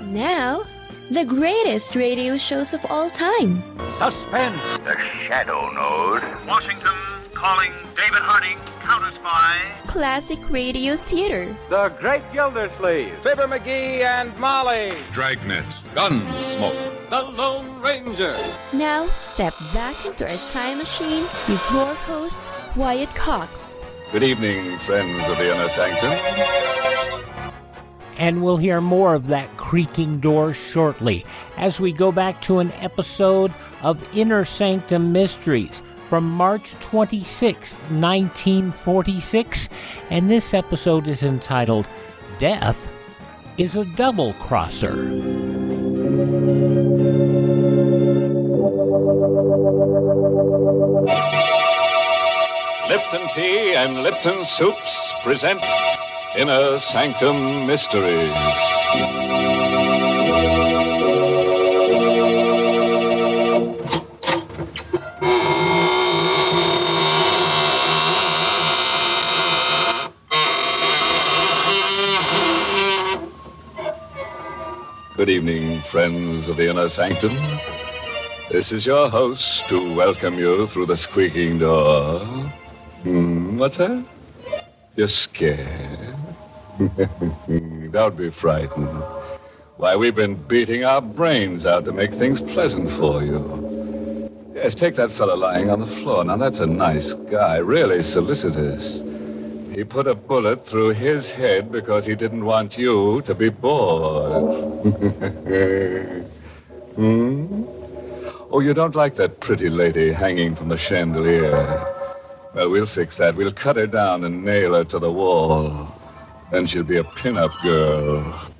Now, the greatest radio shows of all time. Suspense. The Shadow Node. Washington calling David Harding, Counter Spy. Classic radio theater. The Great Gildersleeve. Fibber McGee and Molly. Dragnet. Gunsmoke. The Lone Ranger. Now, step back into our time machine with your host, Wyatt Cox. Good evening, friends of the Inner Sanctum. And we'll hear more of that creaking door shortly as we go back to an episode of Inner-Sanctum-Mysteries from March 26, 1946. And this episode is entitled, Death is a Double-Crosser. Lipton Tea and Lipton Soups present Inner Sanctum Mysteries. Good evening, friends of the Inner Sanctum. This is your host to welcome you through the squeaking door. What's that? You're scared? Don't be frightened. Why, we've been beating our brains out to make things pleasant for you. Yes, take that fellow lying on the floor. Now, that's a nice guy, really solicitous. He put a bullet through his head because he didn't want you to be bored. Oh, you don't like that pretty lady hanging from the chandelier? Well, we'll fix that. We'll cut her down and nail her to the wall. Then she'll be a pin-up girl.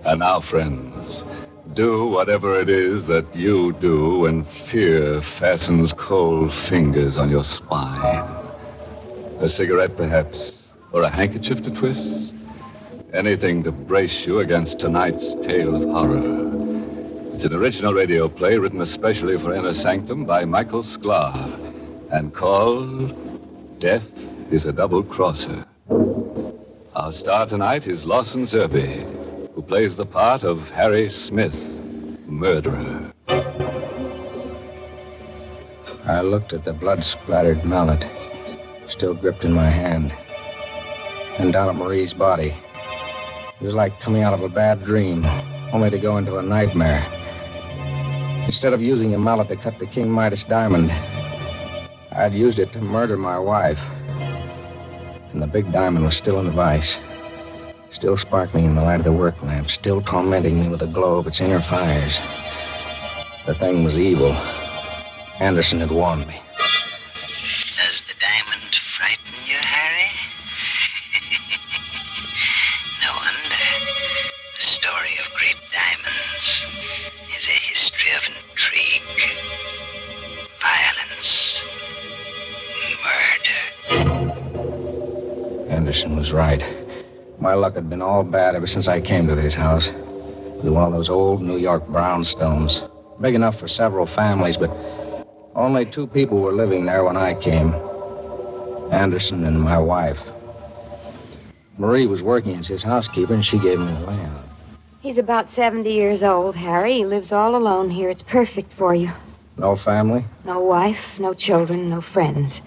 And now, friends, do whatever it is that you do when fear fastens cold fingers on your spine. A cigarette, perhaps, or a handkerchief to twist? Anything to brace you against tonight's tale of horror. It's an original radio play written especially for Inner Sanctum by Michael Sklar and called Death is a Double-Crosser. Our star tonight is Lawson Zerbe, who plays the part of Harry Smith, murderer. I looked at the blood-splattered mallet, still gripped in my hand, and down at Marie's body. It was like coming out of a bad dream, only to go into a nightmare. Instead of using a mallet to cut the King Midas diamond, I'd used it to murder my wife. And the big diamond was still in the vise, still sparkling in the light of the work lamp, still tormenting me with the glow of its inner fires. The thing was evil. Anderson had warned me. Does the diamond frighten you, Harry? No wonder. The story of great diamonds is a history of intrigue, violence, murder. Anderson was right. My luck had been all bad ever since I came to this house. It was one of those old New York brownstones, big enough for several families, but only 2 people were living there when I came. Anderson and my wife. Marie was working as his housekeeper, and she gave me the layout. He's about 70 years old, Harry. He lives all alone here. It's perfect for you. No family? No wife, no children, no friends.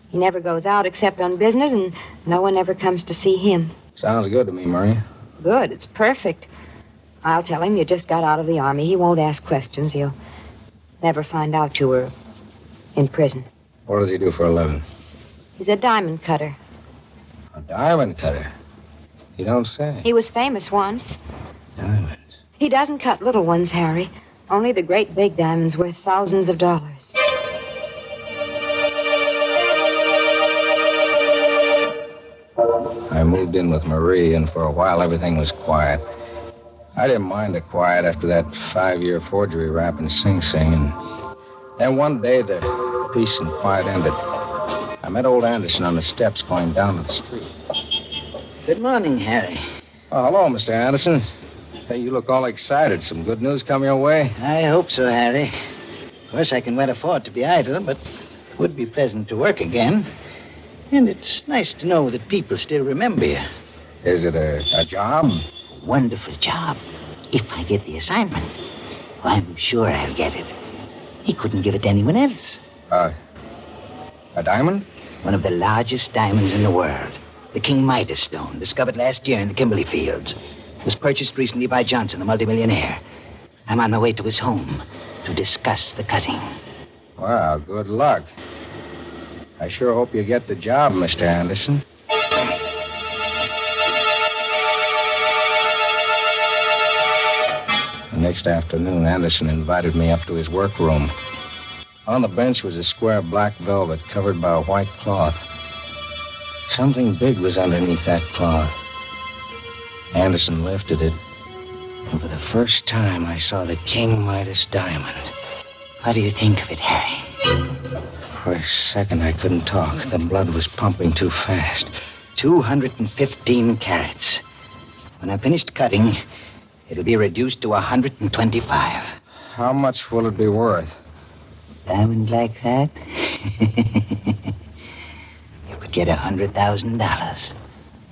He never goes out except on business, and no one ever comes to see him. Sounds good to me, Marie. Good. It's perfect. I'll tell him you just got out of the army. He won't ask questions. He'll never find out you were in prison. What does he do for a living? He's a diamond cutter. A diamond cutter? You don't say. He was famous once. Diamonds? He doesn't cut little ones, Harry. Only the great big diamonds worth thousands of dollars. I moved in with Marie, and for a while everything was quiet. I didn't mind the quiet after that 5-year forgery rap in Sing Sing, and then one day the peace and quiet ended. I met old Anderson on the steps going down to the street. Good morning, Harry. Oh, hello, Mr. Anderson. Hey, you look all excited. Some good news come your way? I hope so, Harry. Of course, I can well afford to be idle, but would be pleasant to work again. And it's nice to know that people still remember you. Is it a job? Wonderful job. If I get the assignment, I'm sure I'll get it. He couldn't give it to anyone else. A diamond? One of the largest diamonds in the world. The King Midas stone, discovered last year in the Kimberley fields. Was purchased recently by Johnson, the multimillionaire. I'm on my way to his home to discuss the cutting. Well, good luck. I sure hope you get the job, Mr. Anderson. The next afternoon, Anderson invited me up to his workroom. On the bench was a square black velvet covered by a white cloth. Something big was underneath that cloth. Anderson lifted it, and for the first time I saw the King Midas diamond. What do you think of it, Harry? For a second, I couldn't talk. The blood was pumping too fast. 215 carats. When I'm finished cutting, it'll be reduced to 125. How much will it be worth? Diamond like that? You could get $100,000.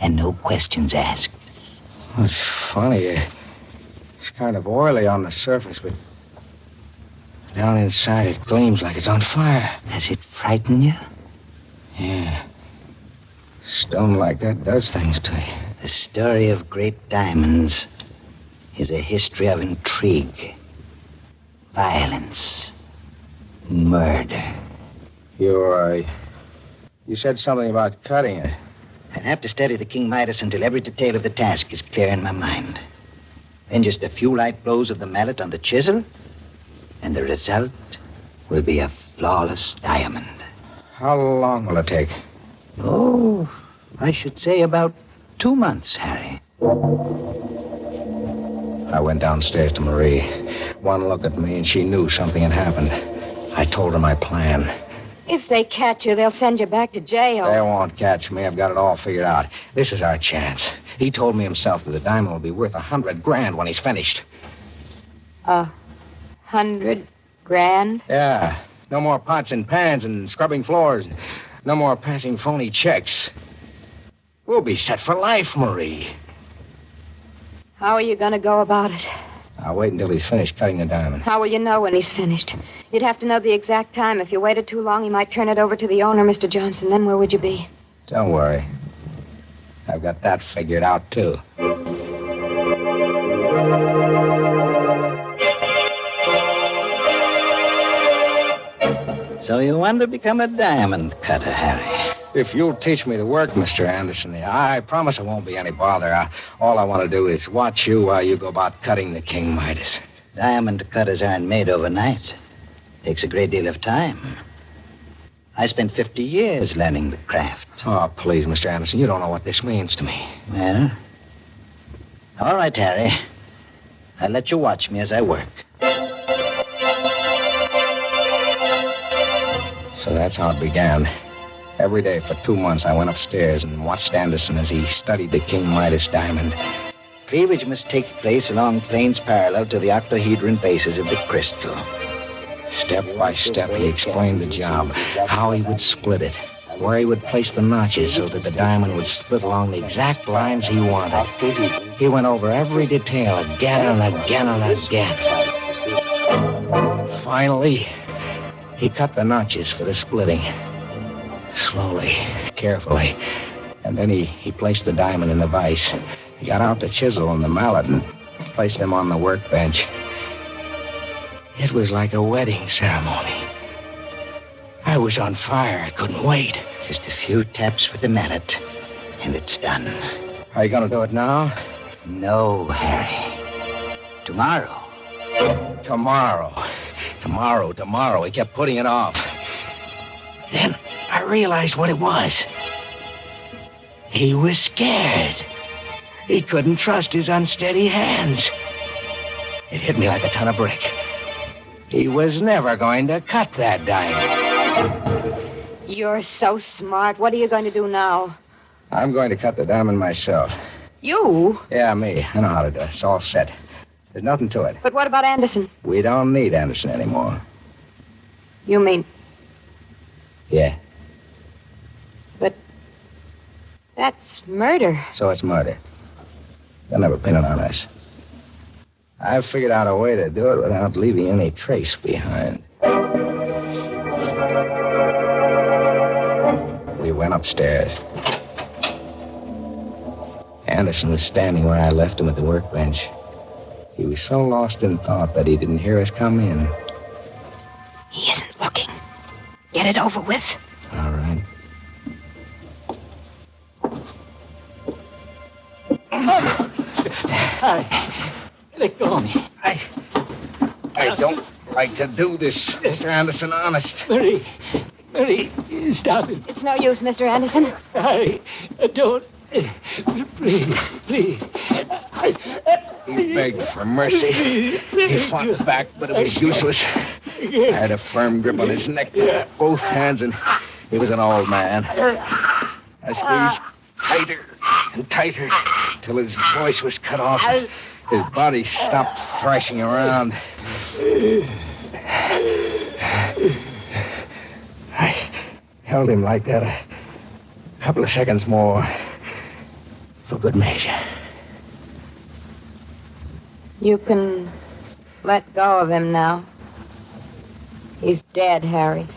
And no questions asked. Well, it's funny. It's kind of oily on the surface, but down inside it gleams like it's on fire. Does it frighten you? Yeah. Stone like that does things to you. The story of great diamonds is a history of intrigue, violence, murder. You said something about cutting it. I have to study the King Midas until every detail of the task is clear in my mind. Then just a few light blows of the mallet on the chisel, and the result will be a flawless diamond. How long will it take? Oh, I should say about 2 months, Harry. I went downstairs to Marie. One look at me, and she knew something had happened. I told her my plan. If they catch you, they'll send you back to jail. They won't catch me. I've got it all figured out. This is our chance. He told me himself that the diamond will be worth $100,000 when he's finished. $100,000? Yeah. No more pots and pans and scrubbing floors. No more passing phony checks. We'll be set for life, Marie. How are you going to go about it? I'll wait until he's finished cutting the diamond. How will you know when he's finished? You'd have to know the exact time. If you waited too long, he might turn it over to the owner, Mr. Johnson. Then where would you be? Don't worry. I've got that figured out, too. So you want to become a diamond cutter, Harry? If you'll teach me the work, Mr. Anderson, I promise it won't be any bother. All I want to do is watch you while you go about cutting the King Midas. Diamond cutters aren't made overnight. Takes a great deal of time. I spent 50 years learning the craft. Oh, please, Mr. Anderson, you don't know what this means to me. Well, all right, Harry. I'll let you watch me as I work. So that's how it began. Every day for 2 months, I went upstairs and watched Anderson as he studied the King Midas diamond. Cleavage must take place along planes parallel to the octahedron bases of the crystal. Step by step, he explained the job, how he would split it, where he would place the notches so that the diamond would split along the exact lines he wanted. He went over every detail again and again and again. Finally, he cut the notches for the splitting. Slowly, carefully. And then he placed the diamond in the vise. He got out the chisel and the mallet and placed them on the workbench. It was like a wedding ceremony. I was on fire. I couldn't wait. Just a few taps with the mallet, and it's done. Are you going to do it now? No, Harry. Tomorrow. Tomorrow. He kept putting it off. Then I realized what it was. He was scared. He couldn't trust his unsteady hands. It hit me like a ton of brick. He was never going to cut that diamond. You're so smart. What are you going to do now? I'm going to cut the diamond myself. You? Yeah, me. I know how to do it. It's all set. There's nothing to it. But what about Anderson? We don't need Anderson anymore. You mean Yeah. But that's murder. So it's murder. They'll never pin it on us. I've figured out a way to do it without leaving any trace behind. We went upstairs. Anderson was standing where I left him at the workbench. He was so lost in thought that he didn't hear us come in. He isn't looking. Get it over with. All right. Let go of me. I don't like to do this, Mr. Anderson, honest. Mary, stop it. It's no use, Mr. Anderson. I don't. Please. He begged for mercy. He fought back, but it was useless. I had a firm grip on his neck with both hands, and he was an old man. I squeezed tighter and tighter till his voice was cut off. His body stopped thrashing around. I held him like that a couple of seconds more for good measure. You can let go of him now. He's dead, Harry.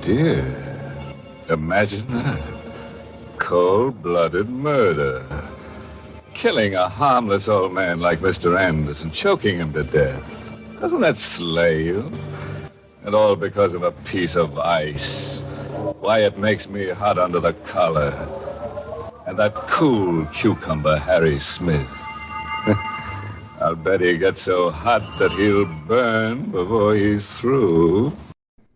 Dear. Imagine that. Cold-blooded murder. Killing a harmless old man like Mr. Anderson, choking him to death. Doesn't that slay you? And all because of a piece of ice. Why, it makes me hot under the collar. And that cool cucumber, Harry Smith. I'll bet he gets so hot that he'll burn before he's through.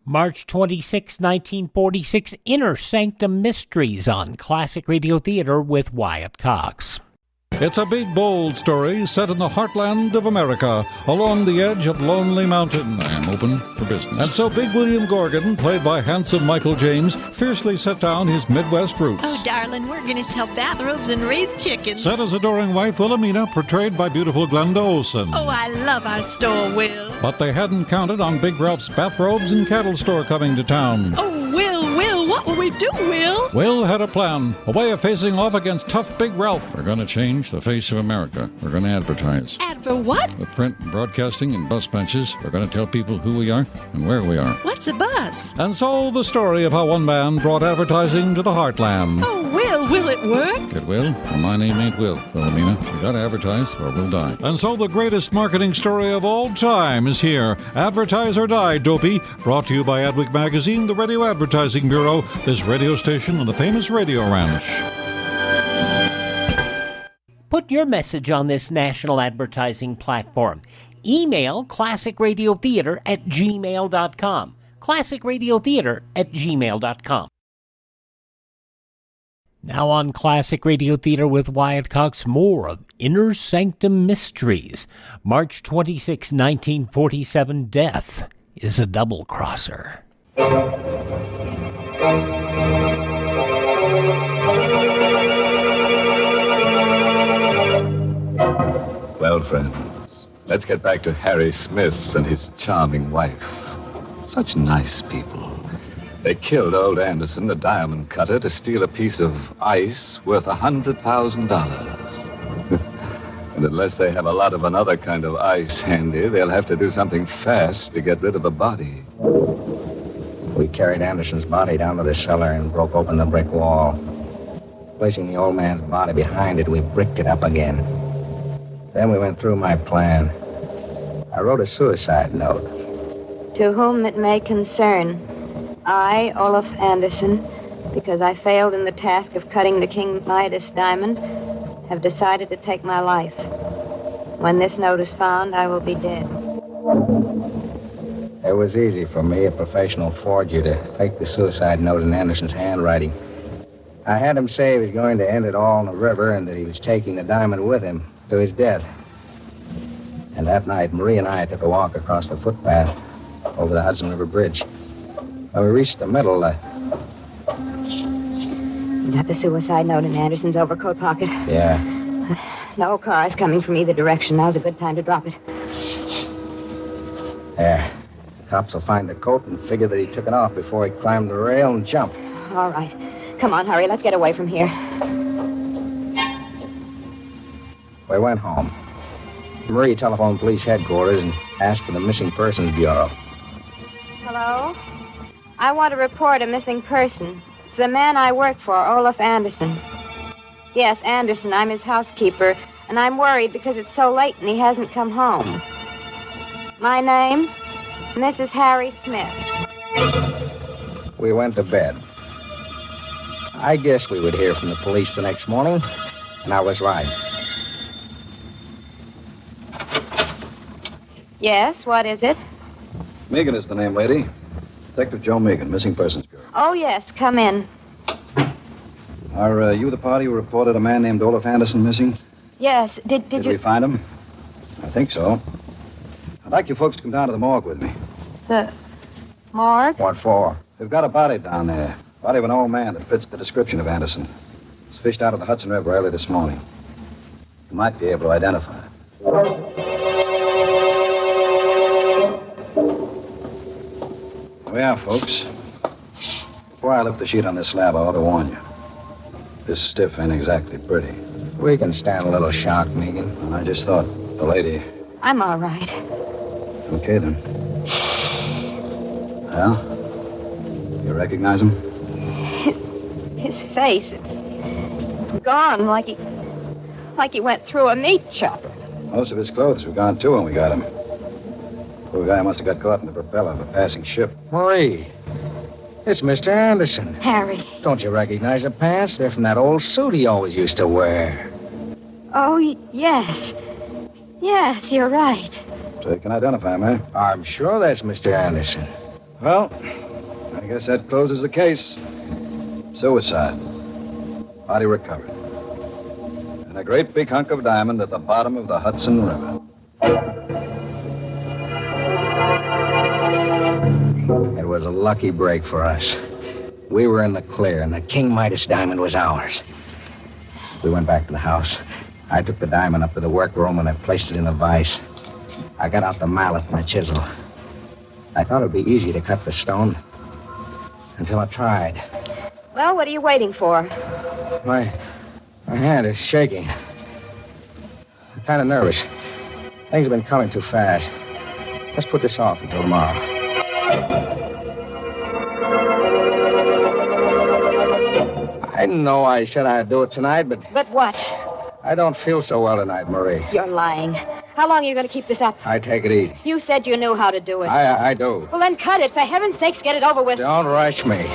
March 26, 1946, Inner-Sanctum-Mysteries on Classic Radio Theater with Wyatt Cox. It's a big, bold story set in the heartland of America, along the edge of Lonely Mountain. I am open for business. And so Big William Gorgon, played by handsome Michael James, fiercely set down his Midwest roots. Oh, darling, we're going to sell bathrobes and raise chickens. Set his adoring wife, Wilhelmina, portrayed by beautiful Glenda Olsen. Oh, I love our store, Will. But they hadn't counted on Big Ralph's bathrobes and cattle store coming to town. Oh, Will, what will we do, Will? Will had a plan, a way of facing off against tough Big Ralph. We're going to change the face of America. We're going to advertise. Ad for what? With print and broadcasting and bus benches, we're going to tell people who we are and where we are. What's a bus? And so the story of how one man brought advertising to the heartland. Oh, will it work? It will. Well, my name ain't Will, Wilhelmina. We got to advertise or we'll die. And so the greatest marketing story of all time is here. Advertise or Die, Dopey. Brought to you by Adweek Magazine, the Radio Advertising Bureau, this radio station on the famous Radio Ranch. Put your message on this national advertising platform. Email classicradiotheater@gmail.com. classicradiotheater@gmail.com. Now on Classic Radio Theater with Wyatt Cox, more of Inner-Sanctum-Mysteries. March 26, 1947, Death is a Double-Crosser. Well, friends, let's get back to Harry Smith and his charming wife. Such nice people. They killed old Anderson, the diamond cutter, to steal a piece of ice worth $100,000. And unless they have a lot of another kind of ice handy, they'll have to do something fast to get rid of the body. We carried Anderson's body down to the cellar and broke open the brick wall. Placing the old man's body behind it, we bricked it up again. Then we went through my plan. I wrote a suicide note. To whom it may concern, I, Olaf Anderson, because I failed in the task of cutting the King Midas diamond, have decided to take my life. When this note is found, I will be dead. It was easy for me, a professional forger, to fake the suicide note in Anderson's handwriting. I had him say he was going to end it all in the river and that he was taking the diamond with him to his death. And that night, Marie and I took a walk across the footpath over the Hudson River Bridge. When we reached the middle, Is that the suicide note in Anderson's overcoat pocket? Yeah. No cars coming from either direction. Now's a good time to drop it. There. Cops will find the coat and figure that he took it off before he climbed the rail and jumped. All right. Come on, hurry. Let's get away from here. We went home. Marie telephoned police headquarters and asked for the Missing Persons Bureau. Hello? I want to report a missing person. It's the man I work for, Olaf Anderson. Yes, Anderson. I'm his housekeeper, and I'm worried because it's so late and he hasn't come home. My name? Mrs. Harry Smith. We went to bed. I guess we would hear from the police the next morning, and I was right. Yes, what is it? Megan is the name, lady. Detective Joe Megan, Missing Persons Bureau. Oh, yes, come in. Are you the party who reported a man named Olaf Anderson missing? Yes, did you... Did we find him? I think so. I'd like you folks to come down to the morgue with me. The morgue? What for? We've got a body down there. Body of an old man that fits the description of Anderson. It's fished out of the Hudson River early this morning. You might be able to identify it. Here we are, folks. Before I lift the sheet on this slab, I ought to warn you. This stiff ain't exactly pretty. We can stand a little shock, Megan. I just thought the lady... I'm all right. Okay, then. Well, you recognize him? His face, it's gone like he went through a meat chopper. Most of his clothes were gone, too, when we got him. Poor guy must have got caught in the propeller of a passing ship. Marie, it's Mr. Anderson. Harry. Don't you recognize the pants? They're from that old suit he always used to wear. Oh, yes. Yes, you're right. So you can identify him, eh? I'm sure that's Mr. Anderson. Well, I guess that closes the case. Suicide. Body recovered. And a great big hunk of diamond at the bottom of the Hudson River. It was a lucky break for us. We were in the clear, and the King Midas diamond was ours. We went back to the house. I took the diamond up to the workroom, and I placed it in a vise. I got out the mallet and the chisel. I thought it would be easy to cut the stone until I tried. Well, what are you waiting for? My hand is shaking. I'm kind of nervous. Things have been coming too fast. Let's put this off until tomorrow. I know I said I'd do it tonight, but... But what? I don't feel so well tonight, Marie. You're lying. How long are you going to keep this up? I take it easy. You said you knew how to do it. I do. Well, then cut it. For heaven's sakes, get it over with. Don't rush me.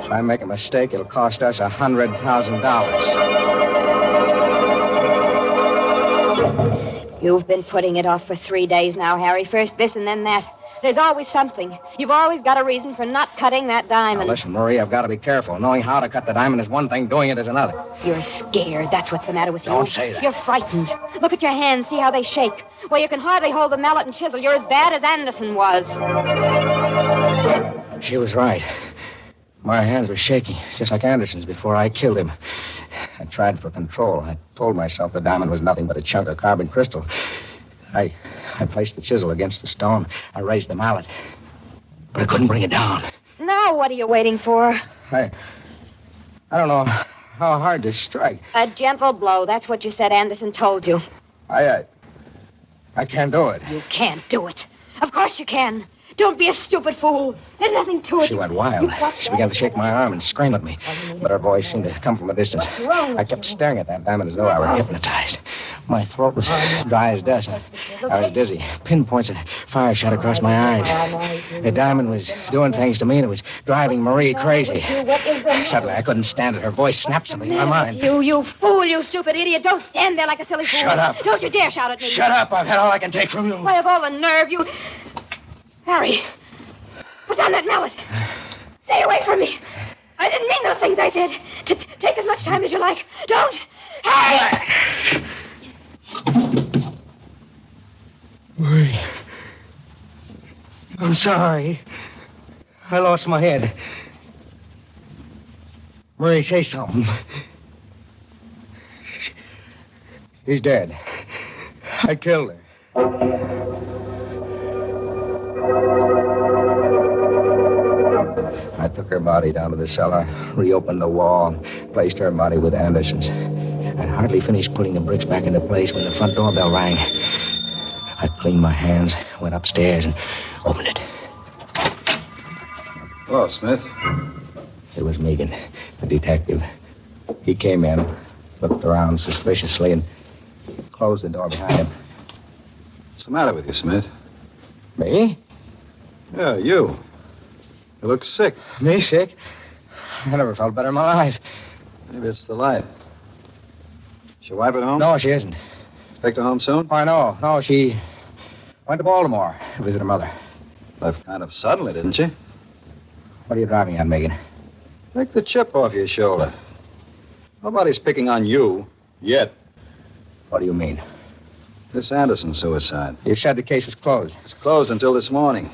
If I make a mistake, it'll cost us $100,000. You've been putting it off for 3 days now, Harry. First this and then that. There's always something. You've always got a reason for not cutting that diamond. Now, listen, Marie, I've got to be careful. Knowing how to cut the diamond is one thing. Doing it is another. You're scared. That's what's the matter with you. Don't say that. You're frightened. Look at your hands. See how they shake. Well, you can hardly hold the mallet and chisel. You're as bad as Anderson was. She was right. My hands were shaking, just like Anderson's before I killed him. I tried for control. I told myself the diamond was nothing but a chunk of carbon crystal. I placed the chisel against the stone. I raised the mallet. But I couldn't bring it down. Now what are you waiting for? I don't know how hard to strike. A gentle blow. That's what you said Anderson told you. I can't do it. You can't do it. Of course you can. Don't be a stupid fool. There's nothing to it. She went wild. She began to shake my arm and scream at me. But her voice seemed to come from a distance. I kept staring at that diamond as though I were hypnotized. My throat was dry as dust. I was dizzy. Pinpoints of fire shot across my eyes. The diamond was doing things to me, and it was driving Marie crazy. Suddenly, I couldn't stand it. Her voice snapped something in my mind. You fool, you stupid idiot. Don't stand there like a silly fool. Shut up. Don't you dare shout at me. Shut up. I've had all I can take from you. Why, of all the nerve you... Harry, put down that mallet. Stay away from me. I didn't mean those things I said. Take as much time as you like. Don't. Harry! Marie, I'm sorry. I lost my head. Marie, say something. She's dead. I killed her. I took her body down to the cellar, reopened the wall, placed her body with Anderson's. I'd hardly finished putting the bricks back into place when the front doorbell rang. I cleaned my hands, went upstairs, and opened it. Hello, Smith. It was Megan, the detective. He came in, looked around suspiciously, and closed the door behind him. What's the matter with you, Smith? Me? Yeah, you. You look sick. Me sick? I never felt better in my life. Maybe it's the light. Is your wife at home? No, she isn't. Expect her home soon? I know. No, she went to Baltimore to visit her mother. Left kind of suddenly, didn't she? What are you driving at, Megan? Take the chip off your shoulder. Nobody's picking on you yet. What do you mean? This Anderson suicide. You said the case was closed. It's closed until this morning.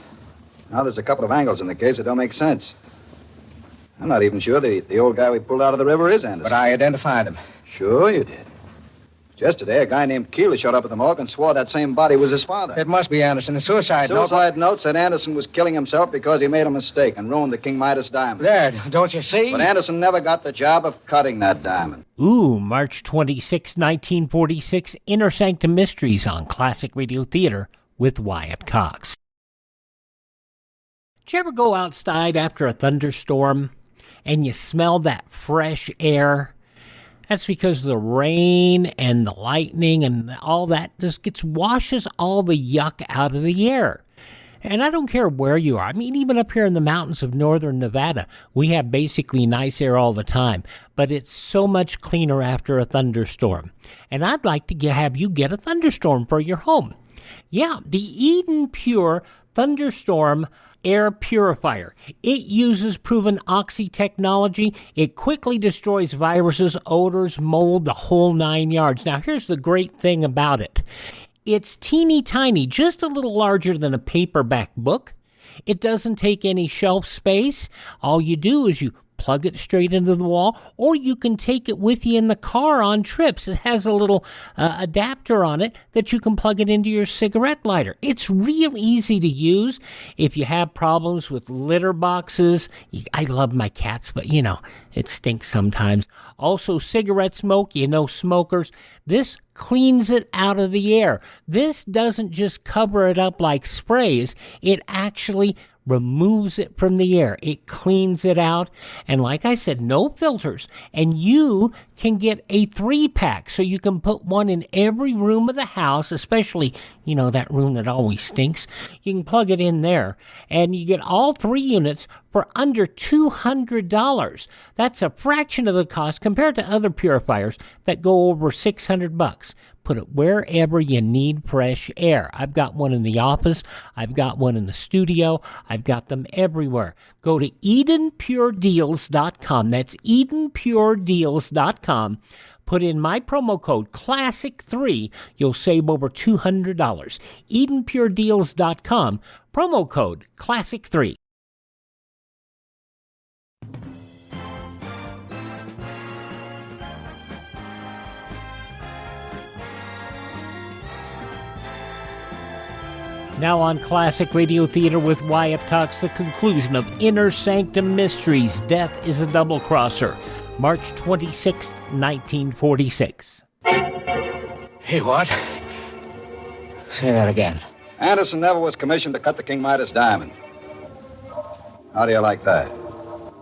Now there's a couple of angles in the case that don't make sense. I'm not even sure the old guy we pulled out of the river is Anderson. But I identified him. Sure you did. Just today, a guy named Keeler showed up at the morgue and swore that same body was his father. It must be Anderson. A suicide note. Suicide note said Anderson was killing himself because he made a mistake and ruined the King Midas diamond. There, don't you see? But Anderson never got the job of cutting that diamond. Ooh, March 26, 1946, Inner Sanctum Mysteries on Classic Radio Theater with Wyatt Cox. Did you ever go outside after a thunderstorm and you smell that fresh air? That's because the rain and the lightning and all that just washes all the yuck out of the air. And I don't care where you are. I mean, even up here in the mountains of northern Nevada, we have basically nice air all the time. But it's so much cleaner after a thunderstorm. And I'd like to have you get a thunderstorm for your home. Yeah, the Eden Pure Thunderstorm Air Purifier. It uses proven oxy technology. It quickly destroys viruses, odors, mold, the whole 9 yards. Now, here's the great thing about it. It's teeny tiny, just a little larger than a paperback book. It doesn't take any shelf space. All you do is you plug it straight into the wall, or you can take it with you in the car on trips. It has a little adapter on it that you can plug it into your cigarette lighter. It's real easy to use if you have problems with litter boxes. I love my cats, but it stinks sometimes. Also, cigarette smoke, smokers. This cleans it out of the air. This doesn't just cover it up like sprays. It actually removes it from the air. It cleans it out. And like I said, no filters. And you can get a 3-pack, so you can put one in every room of the house, especially, that room that always stinks. You can plug it in there. And you get all 3 units for under $200. That's a fraction of the cost compared to other purifiers that go over $600. Put it wherever you need fresh air. I've got one in the office. I've got one in the studio. I've got them everywhere. Go to EdenPureDeals.com. That's EdenPureDeals.com. Put in my promo code CLASSIC3. You'll save over $200. EdenPureDeals.com. Promo code CLASSIC3. Now on Classic Radio Theater with Wyatt Cox, the conclusion of Inner Sanctum Mysteries, Death is a Double-Crosser, March 26, 1946. Hey, what? Say that again. Anderson never was commissioned to cut the King Midas diamond. How do you like that?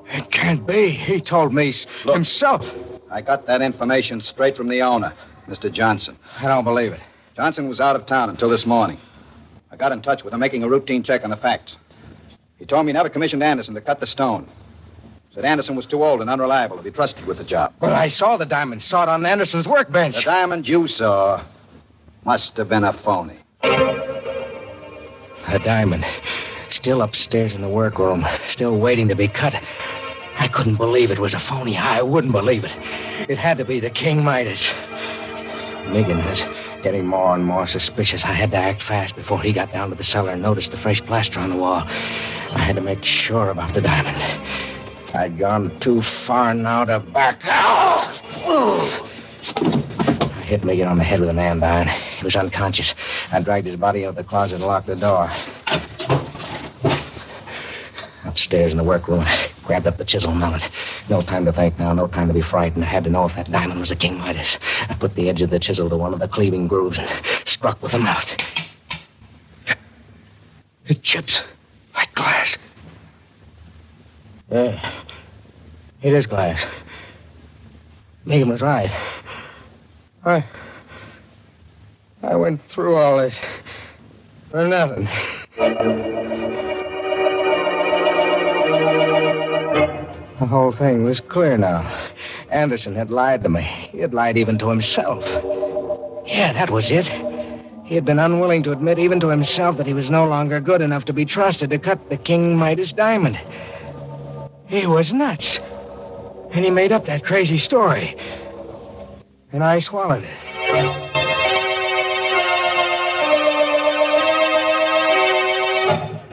It can't be. He told me himself. I got that information straight from the owner, Mr. Johnson. I don't believe it. Johnson was out of town until this morning. I got in touch with him, making a routine check on the facts. He told me he never commissioned Anderson to cut the stone. Said Anderson was too old and unreliable to be trusted with the job. But I saw the diamond. Saw it on Anderson's workbench. The diamond you saw must have been a phony. A diamond. Still upstairs in the workroom. Still waiting to be cut. I couldn't believe it was a phony. I wouldn't believe it. It had to be the King Midas. Megan was getting more and more suspicious. I had to act fast before he got down to the cellar and noticed the fresh plaster on the wall. I had to make sure about the diamond. I'd gone too far now to back. I hit Megan on the head with an andiron. He was unconscious. I dragged his body out of the closet and locked the door. Upstairs in the workroom, I grabbed up the chisel mallet. No time to think now, no time to be frightened. I had to know if that diamond was the King Midas. I put the edge of the chisel to one of the cleaving grooves and struck with the mallet. It chips like glass. Yeah, it is glass. Megan was right. I went through all this for nothing. The whole thing was clear now. Anderson had lied to me. He had lied even to himself. Yeah, that was it. He had been unwilling to admit even to himself that he was no longer good enough to be trusted to cut the King Midas diamond. He was nuts. And he made up that crazy story. And I swallowed it.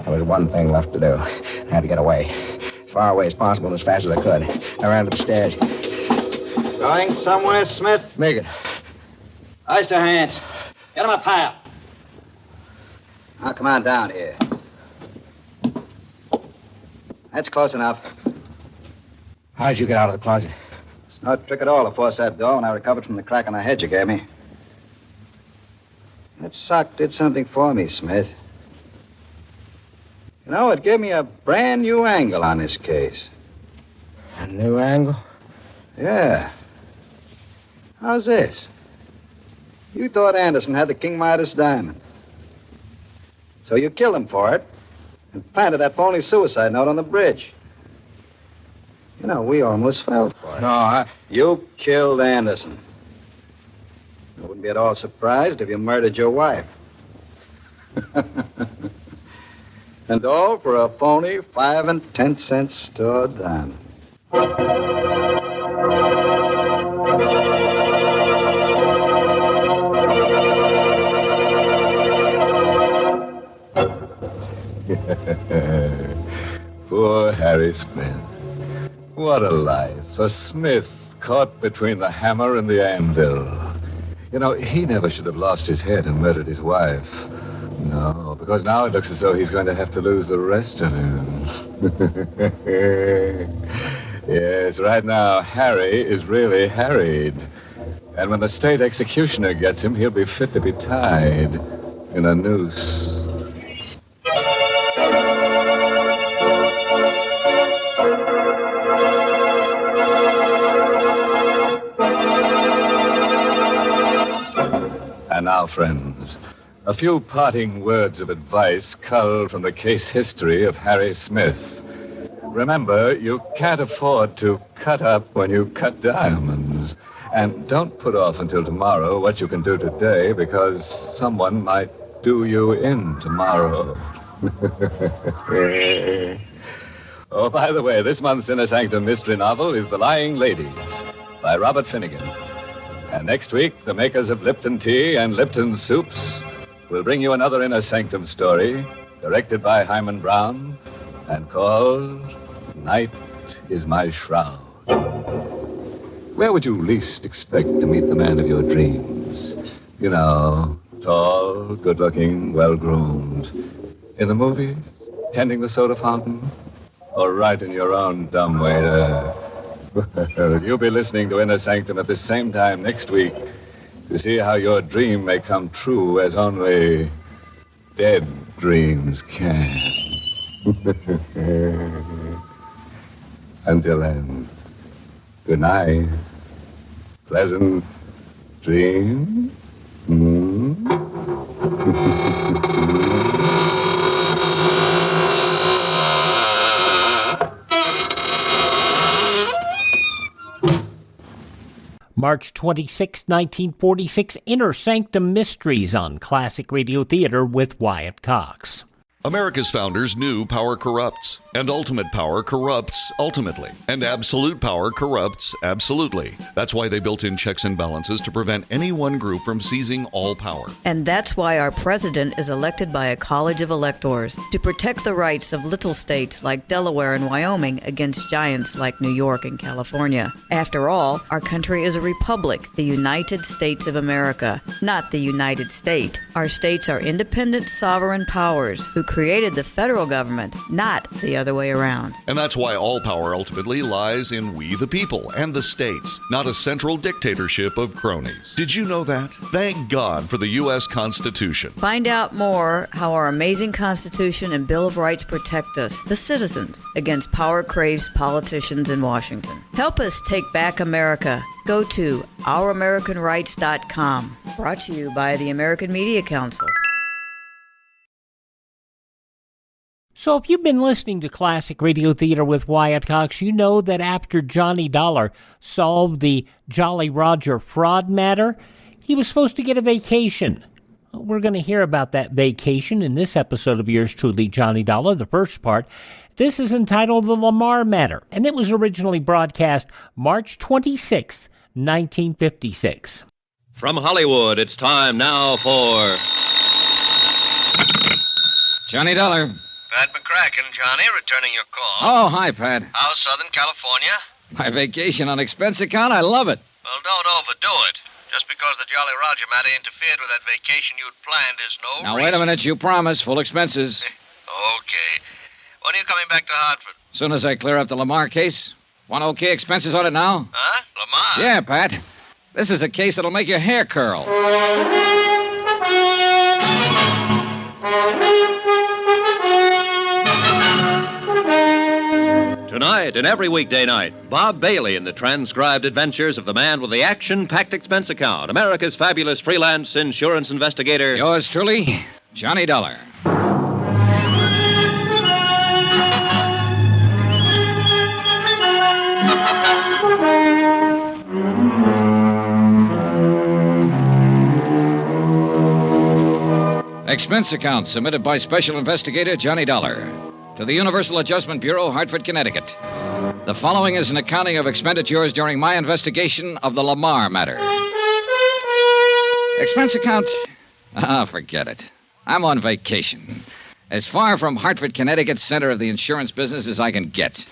There was one thing left to do. I had to get away. As far away as possible and as fast as I could. I ran to the stairs. Going somewhere, Smith? Megan. Raise your hands. Get him a pile. Now, come on down here. That's close enough. How'd you get out of the closet? It's no trick at all to force that door when I recovered from the crack in the head you gave me. That sock did something for me, Smith. You know, it gave me a brand new angle on this case. A new angle? Yeah. How's this? You thought Anderson had the King Midas diamond. So you killed him for it and planted that phony suicide note on the bridge. You know, we almost fell for it. No, You killed Anderson. I wouldn't be at all surprised if you murdered your wife. And all for a phony 5 and 10 cent store diamond. Poor Harry Smith. What a life. A Smith caught between the hammer and the anvil. You know, he never should have lost his head and murdered his wife. No, because now it looks as though he's going to have to lose the rest of him. Yes, right now, Harry is really harried. And when the state executioner gets him, he'll be fit to be tied in a noose. And now, friends, a few parting words of advice culled from the case history of Harry Smith. Remember, you can't afford to cut up when you cut diamonds. And don't put off until tomorrow what you can do today, because someone might do you in tomorrow. Oh, by the way, this month's Inner Sanctum mystery novel is The Lying Ladies by Robert Finnegan. And next week, the makers of Lipton Tea and Lipton Soups will bring you another Inner Sanctum story, directed by Hyman Brown, and called Night is My Shroud. Where would you least expect to meet the man of your dreams? You know, tall, good-looking, well-groomed. In the movies? Tending the soda fountain? Or right in your own dumb waiter? You'll be listening to Inner Sanctum at the same time next week to see how your dream may come true as only dead dreams can. Until then, good night. Pleasant dreams. March 26, 1946, Inner Sanctum Mysteries on Classic Radio Theater with Wyatt Cox. America's founders knew power corrupts, and ultimate power corrupts ultimately, and absolute power corrupts absolutely. That's why they built in checks and balances to prevent any one group from seizing all power. And that's why our president is elected by a college of electors to protect the rights of little states like Delaware and Wyoming against giants like New York and California. After all, our country is a republic, the United States of America, not the United State. Our states are independent sovereign powers who created the federal government, not the other way around. And that's why all power ultimately lies in we the people and the states, not a central dictatorship of cronies. Did you know that? Thank God for the U.S. Constitution. Find out more how our amazing Constitution and Bill of Rights protect us, the citizens, against power-crazed politicians in Washington. Help us take back America. Go to ouramericanrights.com. Brought to you by the American Media Council. So if you've been listening to Classic Radio Theater with Wyatt Cox, you know that after Johnny Dollar solved the Jolly Roger fraud matter, he was supposed to get a vacation. We're going to hear about that vacation in this episode of yours truly, Johnny Dollar, the first part. This is entitled The Lamarr Matter, and it was originally broadcast March 26, 1956. From Hollywood, it's time now for Johnny Dollar. Pat McCracken, Johnny, returning your call. Oh, hi, Pat. How's Southern California? My vacation on expense account? I love it. Well, don't overdo it. Just because the Jolly Roger matter interfered with that vacation you'd planned is no Now, reason. wait a minute. You promised full expenses. Okay. When are you coming back to Hartford? As soon as I clear up the Lamarr case. Want okay expenses on it now? Huh? Lamarr? Yeah, Pat. This is a case that'll make your hair curl. Tonight and every weekday night, Bob Bailey in the transcribed adventures of the man with the action-packed expense account, America's fabulous freelance insurance investigator. Yours truly, Johnny Dollar. Expense account submitted by Special Investigator Johnny Dollar to the Universal Adjustment Bureau, Hartford, Connecticut. The following is an accounting of expenditures during my investigation of the Lamarr matter. Expense account? Forget it. I'm on vacation. As far from Hartford, Connecticut, center of the insurance business as I can get.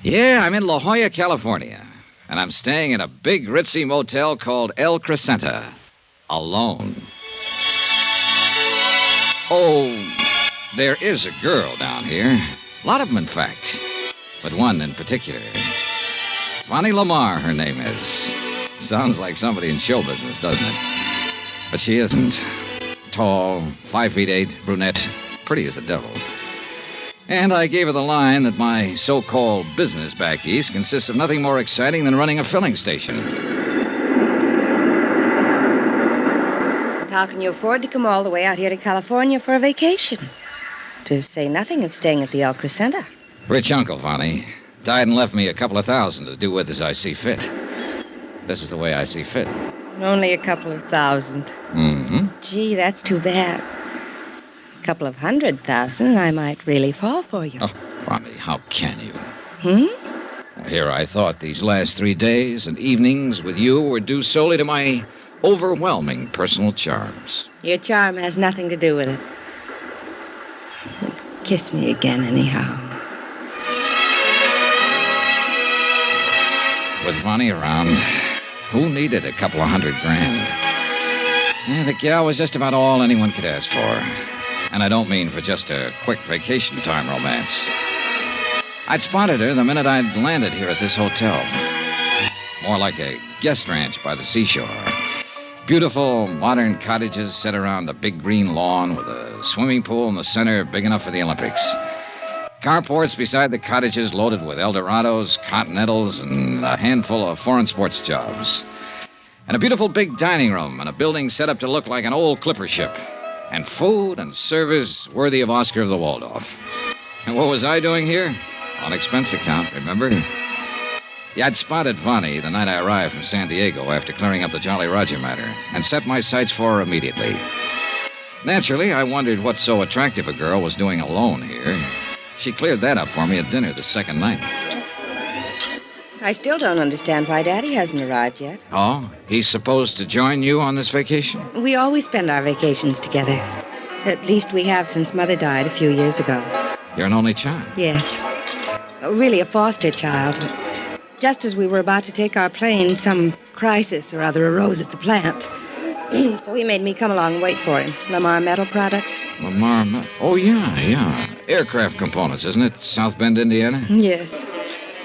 Yeah, I'm in La Jolla, California. And I'm staying in a big, ritzy motel called El Crescenta. Alone. Oh, there is a girl down here. A lot of them, in fact. But one in particular. Bonnie Lamarr, her name is. Sounds like somebody in show business, doesn't it? But she isn't. Tall, 5'8", brunette, pretty as the devil. And I gave her the line that my so-called business back east consists of nothing more exciting than running a filling station. How can you afford to come all the way out here to California for a vacation? To say nothing of staying at the El Crescenta. Rich uncle, Vonnie. Died and left me a couple of $1,000 to do with as I see fit. This is the way I see fit. Only a couple of $1,000. Mm-hmm. Gee, that's too bad. A couple of $100,000, I might really fall for you. Oh, Vonnie, how can you? Hmm? Well, here I thought these last 3 days and evenings with you were due solely to my overwhelming personal charms. Your charm has nothing to do with it. Kiss me again, anyhow. With Vonnie around, who needed a couple of $100,000? The gal was just about all anyone could ask for. And I don't mean for just a quick vacation time romance. I'd spotted her the minute I'd landed here at this hotel. More like a guest ranch by the seashore. Beautiful, modern cottages set around a big green lawn with a swimming pool in the center big enough for the Olympics. Carports beside the cottages loaded with Eldorados, Continentals, and a handful of foreign sports jobs. And a beautiful big dining room and a building set up to look like an old clipper ship. And food and service worthy of Oscar of the Waldorf. And what was I doing here? On expense account, remember? Yeah, I'd spotted Vonnie the night I arrived from San Diego after clearing up the Jolly Roger matter and set my sights for her immediately. Naturally, I wondered what so attractive a girl was doing alone here. She cleared that up for me at dinner the second night. I still don't understand why Daddy hasn't arrived yet. Oh, he's supposed to join you on this vacation? We always spend our vacations together. At least we have since Mother died a few years ago. You're an only child? Yes. Really a foster child. Just as we were about to take our plane, some crisis or other arose at the plant. So he made me come along and wait for him. Lamarr Metal Products. Lamarr Matter. Oh, yeah. Aircraft components, isn't it? South Bend, Indiana? Yes.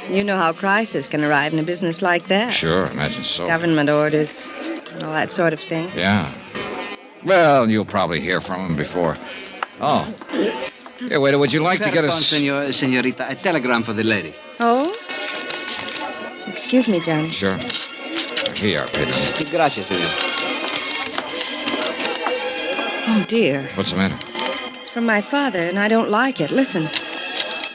You know how crisis can arrive in a business like that. Sure, imagine so. Government orders, all that sort of thing. Yeah. Well, you'll probably hear from him before. Oh. Here, waiter, would you like to get us... Senorita, a telegram for the lady. Oh? Excuse me, Johnny. Sure. Here you are, Pedro. Gracias, senor. Oh, dear. What's the matter? It's from my father, and I don't like it. Listen.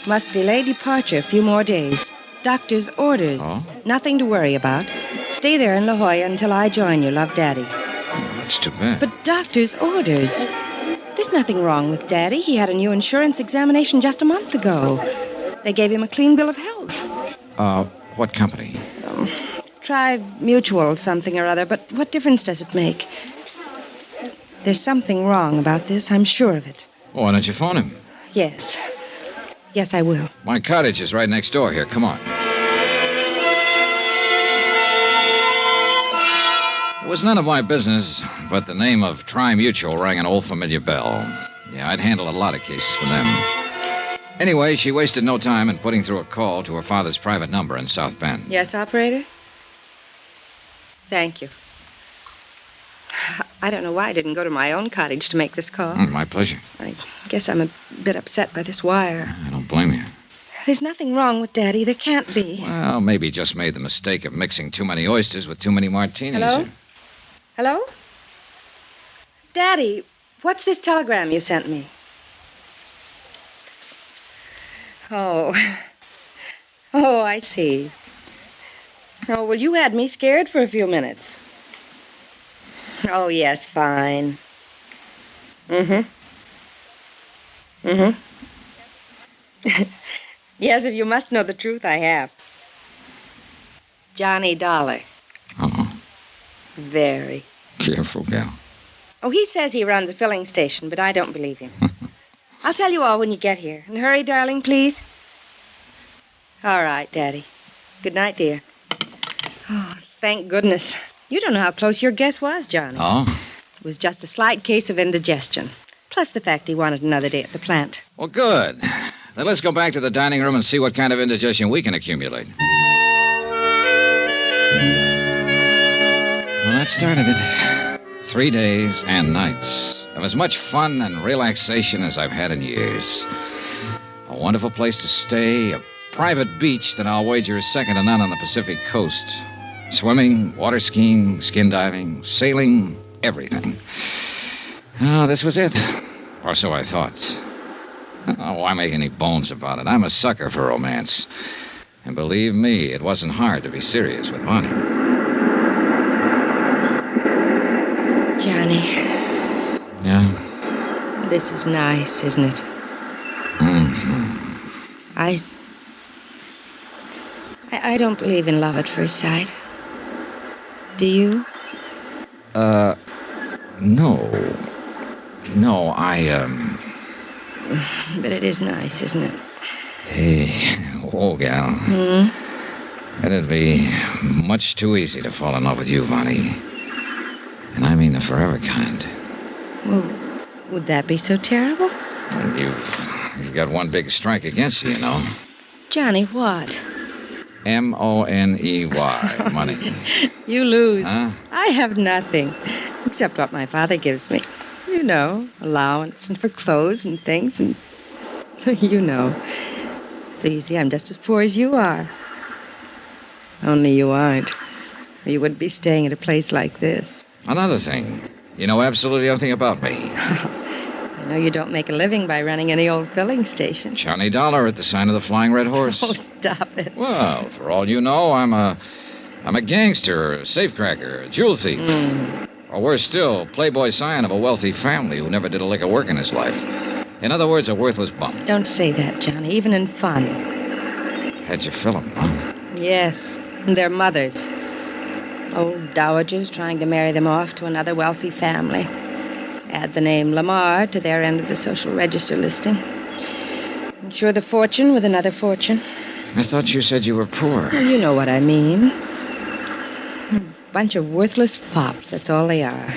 Must delay departure a few more days. Doctor's orders. Oh? Nothing to worry about. Stay there in La Jolla until I join you. Love, Daddy. That's too bad. But doctor's orders. There's nothing wrong with Daddy. He had a new insurance examination just a month ago. They gave him a clean bill of health. What company? Try Mutual something or other, but what difference does it make? There's something wrong about this, I'm sure of it. Why don't you phone him? Yes. Yes, I will. My cottage is right next door here. Come on. It was none of my business, but the name of Tri-Mutual rang an old familiar bell. Yeah, I'd handled a lot of cases for them. Anyway, she wasted no time in putting through a call to her father's private number in South Bend. Yes, operator? Thank you. I don't know why I didn't go to my own cottage to make this call. My pleasure. I guess I'm a bit upset by this wire. I don't blame you. There's nothing wrong with Daddy. There can't be. Well, maybe he just made the mistake of mixing too many oysters with too many martinis. Hello? Hello? Daddy, what's this telegram you sent me? Oh, I see. Oh, well, you had me scared for a few minutes. Oh, yes, fine. Mm-hmm. Yes, if you must know the truth, I have. Johnny Dollar. Uh-oh. Very. Careful, gal. Oh, he says he runs a filling station, but I don't believe him. I'll tell you all when you get here. And hurry, darling, please. All right, Daddy. Good night, dear. Oh, thank goodness. You don't know how close your guess was, Johnny. Oh? It was just a slight case of indigestion. Plus the fact he wanted another day at the plant. Well, good. Then let's go back to the dining room and see what kind of indigestion we can accumulate. Well, that started it. 3 days and nights of as much fun and relaxation as I've had in years. A wonderful place to stay, a private beach that I'll wager is second to none on the Pacific coast. Swimming, water skiing, skin diving, sailing, everything. Oh, this was it. Or so I thought. Oh, why make any bones about it? I'm a sucker for romance. And believe me, it wasn't hard to be serious with Bonnie. Johnny. Yeah? This is nice, isn't it? Mm-hmm. I don't believe in love at first sight. Do you? No. No, But it is nice, isn't it? Hey, whoa, gal. Hmm? It'd be much too easy to fall in love with you, Bonnie. And I mean the forever kind. Well, would that be so terrible? And you've got one big strike against you, you know. Johnny, what? M-O-N-E-Y, money. You lose. Huh? I have nothing, except what my father gives me. You know, allowance and for clothes and things and... You know. So you see, I'm just as poor as you are. Only you aren't. Or you wouldn't be staying at a place like this. Another thing. You know absolutely nothing about me. I know you don't make a living by running any old filling station. Johnny Dollar at the sign of the Flying Red Horse. Oh, stop it. Well, for all you know, I'm a gangster, a safecracker, a jewel thief. Or worse still, playboy scion of a wealthy family who never did a lick of work in his life. In other words, a worthless bum. Don't say that, Johnny, even in fun. How'd you fill him, huh? Yes, and their mothers. Old dowagers trying to marry them off to another wealthy family. Add the name Lamarr to their end of the social register listing. Insure the fortune with another fortune. I thought you said you were poor. Well, you know what I mean. A bunch of worthless fops, that's all they are.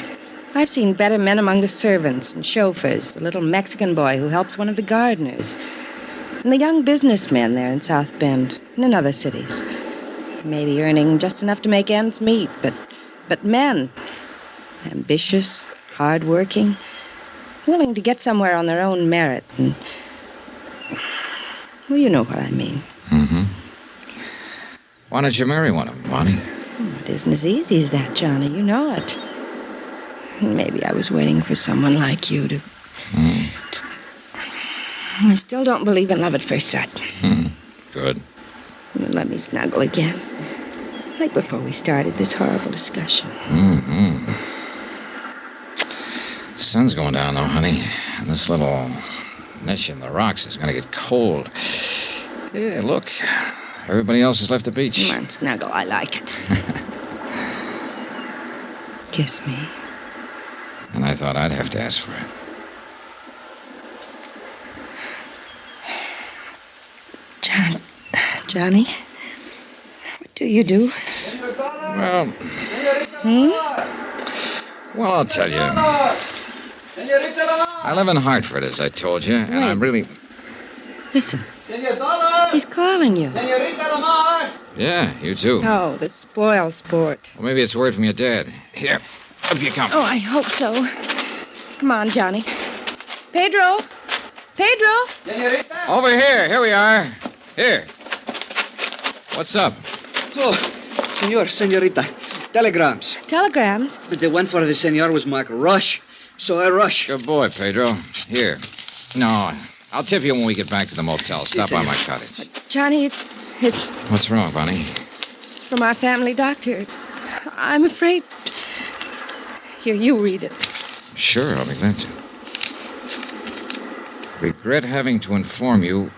I've seen better men among the servants and chauffeurs, the little Mexican boy who helps one of the gardeners, and the young businessmen there in South Bend and in other cities. Maybe earning just enough to make ends meet, but men. Ambitious, hard-working, willing to get somewhere on their own merit. And, well, you know what I mean. Mm-hmm. Why don't you marry one of them, Bonnie? It isn't as easy as that, Johnny. You know it. Maybe I was waiting for someone like you to... I still don't believe in love at first sight. Good. Let me snuggle again. Like before we started this horrible discussion. Mm-hmm. The sun's going down, though, honey. And this little niche in the rocks is going to get cold. Yeah, look. Everybody else has left the beach. Come on, snuggle. I like it. Kiss me. And I thought I'd have to ask for it. Johnny? What do you do? Well... Well, I'll tell you. I live in Hartford, as I told you, and I'm really... Listen. He's calling you. Yeah, you too. Oh, the spoil sport. Well, maybe it's word from your dad. Here, up you come. Oh, I hope so. Come on, Johnny. Pedro! Pedro! Over here. Here we are. Here. What's up? Oh, senorita. Telegrams. Telegrams? But the one for the senor was marked rush, so I rushed. Good boy, Pedro. Here. No, I'll tip you when we get back to the motel. Stop by my cottage. Johnny, it's What's wrong, Bonnie? from our family doctor. I'm afraid... Here, you read it. Sure, I'll be glad to. Regret having to inform you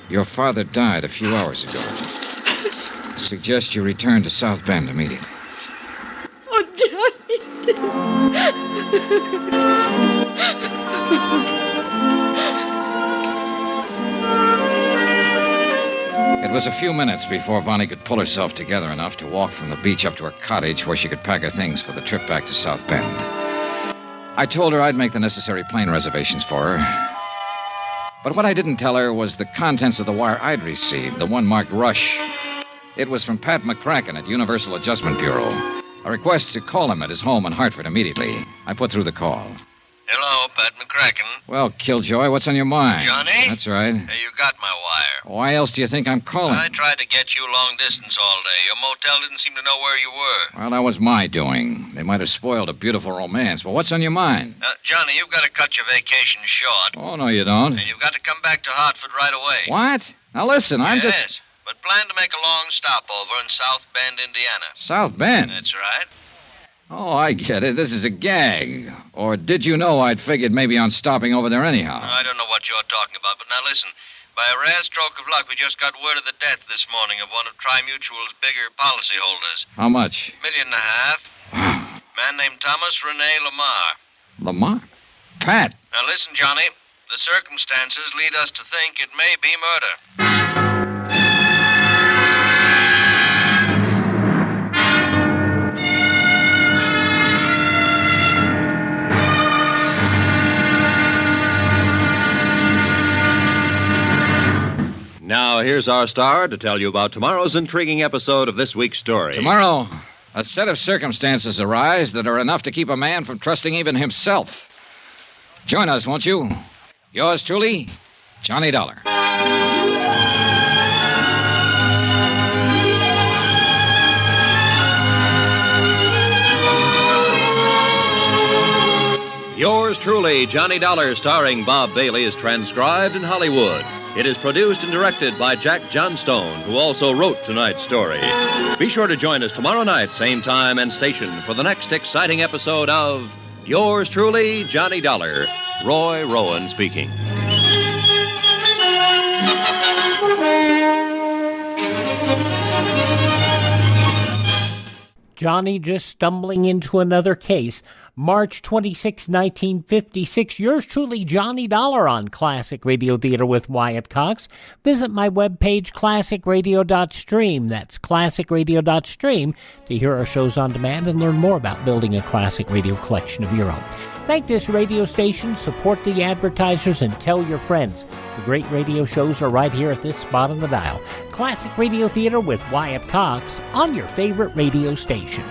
your father died a few hours ago. Suggest you return to South Bend immediately. Oh, It was a few minutes before Bonnie could pull herself together enough to walk from the beach up to her cottage where she could pack her things for the trip back to South Bend. I told her I'd make the necessary plane reservations for her. But what I didn't tell her was the contents of the wire I'd received, the one marked Rush. It was from Pat McCracken at Universal Adjustment Bureau. A request to call him at his home in Hartford immediately. I put through the call. Hello, Pat McCracken. Well, Killjoy, what's on your mind? Johnny? That's right. Hey, you got my wire. Why else do you think I'm calling? I tried to get you long distance all day. Your motel didn't seem to know where you were. Well, that was my doing. They might have spoiled a beautiful romance. But what's on your mind? Johnny, you've got to cut your vacation short. Oh, no, you don't. And you've got to come back to Hartford right away. What? Now, listen, I'm just... Yes, but plan to make a long stopover in South Bend, Indiana. South Bend? That's right. Oh, I get it. This is a gag. Or did you know I'd figured maybe on stopping over there anyhow? I don't know what you're talking about, but now listen. By a rare stroke of luck, we just got word of the death this morning of one of Tri-Mutual's bigger policyholders. How much? $1.5 million. Man named Thomas Rene Lamarr. Lamarr? Pat. Now listen, Johnny. The circumstances lead us to think it may be murder. Now, here's our star to tell you about tomorrow's intriguing episode of this week's story. Tomorrow, a set of circumstances arise that are enough to keep a man from trusting even himself. Join us, won't you? Yours truly, Johnny Dollar. Yours truly, Johnny Dollar, starring Bob Bailey, is transcribed in Hollywood. It is produced and directed by Jack Johnstone, who also wrote tonight's story. Be sure to join us tomorrow night, same time and station, for the next exciting episode of Yours truly, Johnny Dollar. Roy Rowan speaking. Johnny just stumbling into another case. March 26, 1956. Yours truly, Johnny Dollar on Classic Radio Theater with Wyatt Cox. Visit my webpage, classicradio.stream. That's classicradio.stream to hear our shows on demand and learn more about building a classic radio collection of your own. Thank this radio station, support the advertisers, and tell your friends. The great radio shows are right here at this spot on the dial. Classic Radio Theater with Wyatt Cox on your favorite radio station.